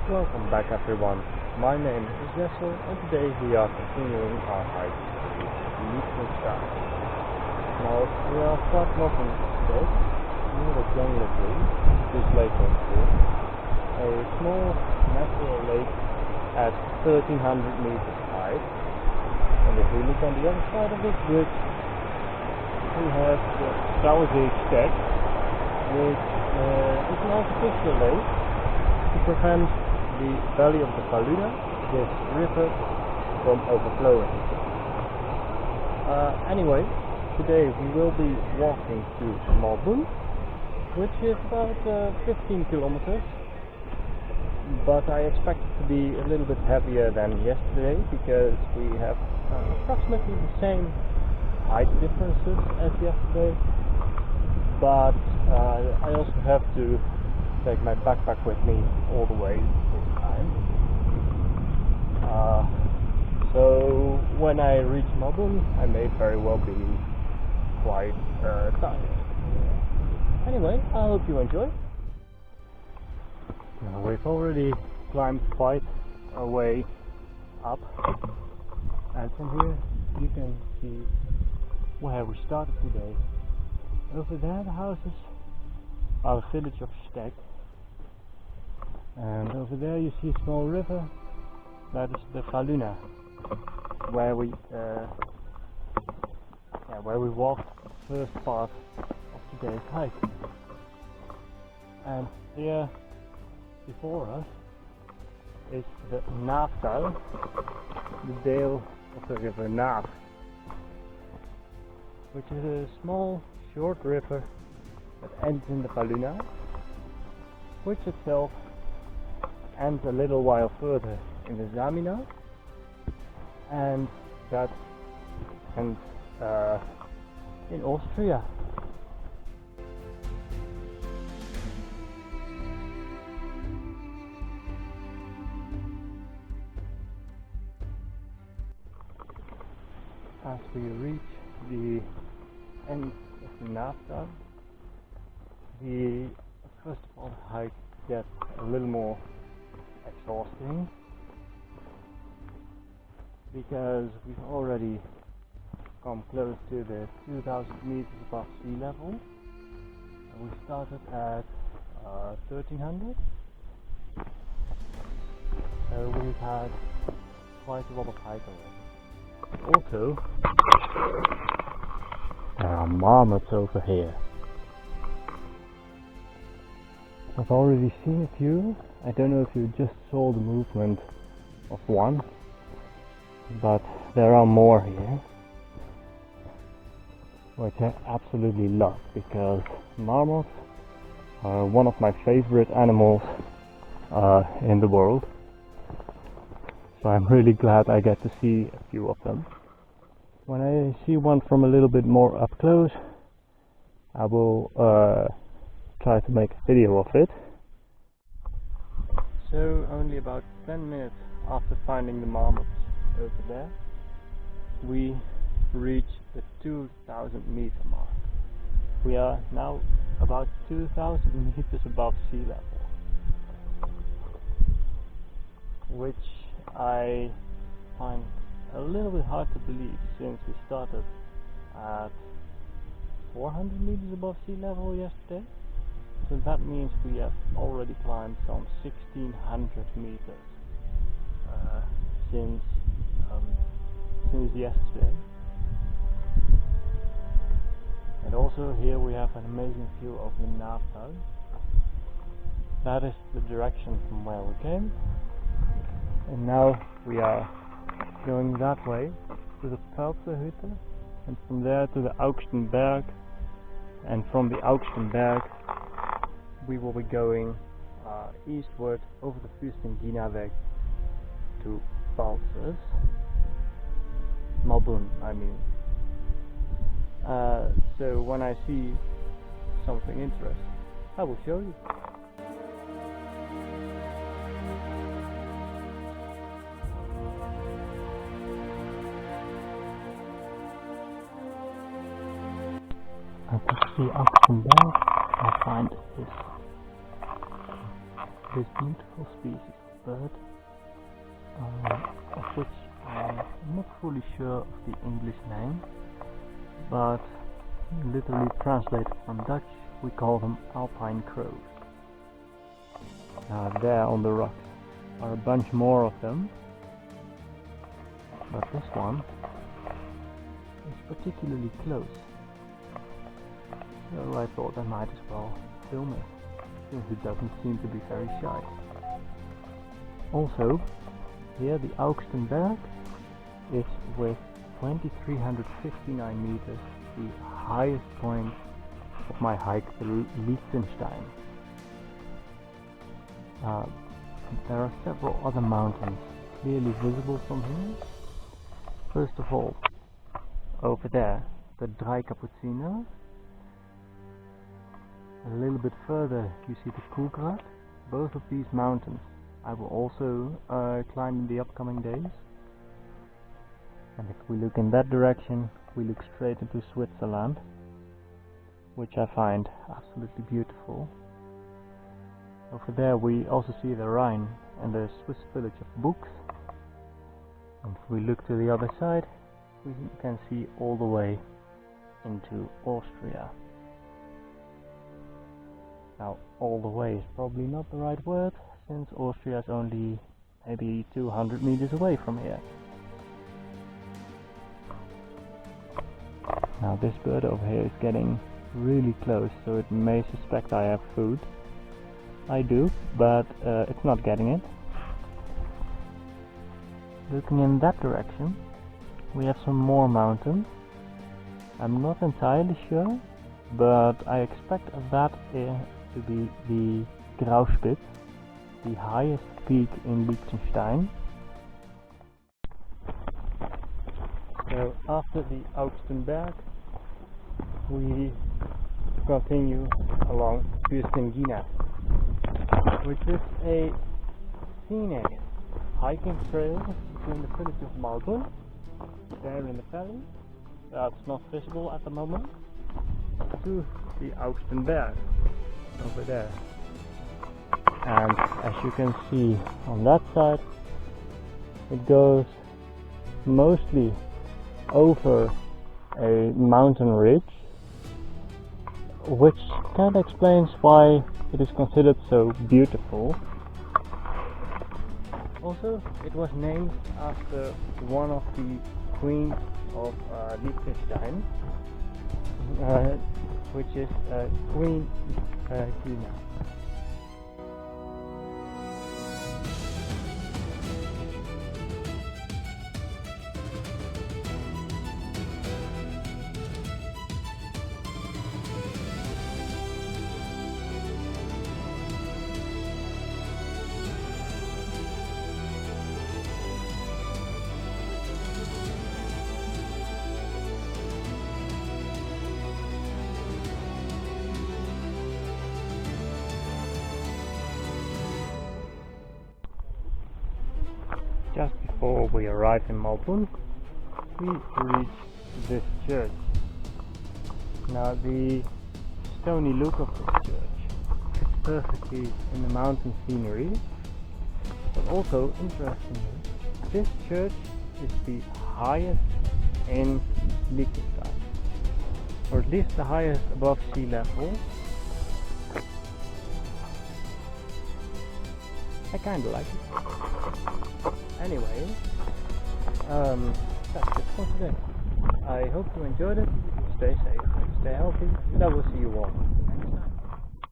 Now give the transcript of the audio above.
Welcome back everyone, my name is Jessel and today we are continuing our hike to Liechtenstein. Now we are quite often Steg, near the jungle tree, this lake over here, a small natural lake at 1300 meters high. And if we look on the other side of this bridge, we have the Steg, which is an artificial lake to prevent the valley of the Valüna, this river, from overflowing. Anyway, today we will be walking to Malbun, which is about 15 kilometers, but I expect it to be a little bit heavier than yesterday because we have approximately the same height differences as yesterday, but I also have to take my backpack with me all the way this time. So when I reach Malbun, I may very well be quite tired. Anyway, I hope you enjoy. Now we've already climbed quite a way up, and from here you can see where we started today. Over there the houses are the village of Steg. And over there you see a small river, that is the Valüna, where we walked the first part of today's hike. And here before us is the Naaftal, the dale of the river Naaf, which is a small short river that ends in the Valüna, which itself ends a little while further in the Zamina, and that ends in Austria. As we reach the end of the Naaftal, the first of all hike gets a little more exhausting because we've already come close to the 2000 meters above sea level. We started at 1300, so we've had quite a lot of hike already. Also, there are marmots over here. I've already seen a few. I don't know if you just saw the movement of one, but there are more here, which I absolutely love because marmots are one of my favorite animals in the world. So I'm really glad I get to see a few of them. When I see one from a little bit more up close, I will try to make a video of it. So only about 10 minutes after finding the marmots over there, we reached the 2000 meter mark. We are now about 2000 meters above sea level, which I find a little bit hard to believe since we started at 400 meters above sea level yesterday. So that means we have already climbed some 1600 meters since yesterday. And also here we have an amazing view of the Naaftal. That is the direction from where we came. And now we are going that way to the Hütte, and from there to the Augstenberg, and from the Augstenberg we will be going eastward over the Fürstin Gina-Weg to Malbun, I mean. So when I see something interesting, I will show you. At the Augstenberg, I find this beautiful species bird, of which I'm not fully sure of the English name, but literally translated from Dutch, we call them alpine crows. There on the rocks are a bunch more of them, but this one is particularly close. So I thought I might as well film it, since it doesn't seem to be very shy. Also, here the Augstenberg is with 2359 meters the highest point of my hike through Liechtenstein. There are several other mountains clearly visible from here. First of all, over there, the Dry Cappuccino. A little bit further you see the Koelgrad. Both of these mountains I will also climb in the upcoming days. And if we look in that direction, we look straight into Switzerland, which I find absolutely beautiful. Over there we also see the Rhine and the Swiss village of Bux. And if we look to the other side, we can see all the way into Austria. Now, all the way is probably not the right word, since Austria is only maybe 200 meters away from here. Now this bird over here is getting really close, so it may suspect I have food. I do, but it's not getting it. Looking in that direction, we have some more mountains. I'm not entirely sure, but I expect that to be the Grauspitz, the highest peak in Liechtenstein. So after the Augstenberg, we continue along Fürstin Gina-Weg, which is a scenic hiking trail between the village of Malbun, there in the valley, that's not visible at the moment, to the Augstenberg over there. And as you can see on that side, it goes mostly over a mountain ridge, which kind of explains why it is considered so beautiful. Also, it was named after one of the queens of Liechtenstein, which is Queen Gina. Just before we arrive in Malbun, we reach this church. Now the stony look of this church fits perfectly in the mountain scenery, but also interestingly, this church is the highest in Liechtenstein, or at least the highest above sea level. I kinda like it. Anyway, that's it for today. I hope you enjoyed it. Stay safe, stay healthy, and I will see you all.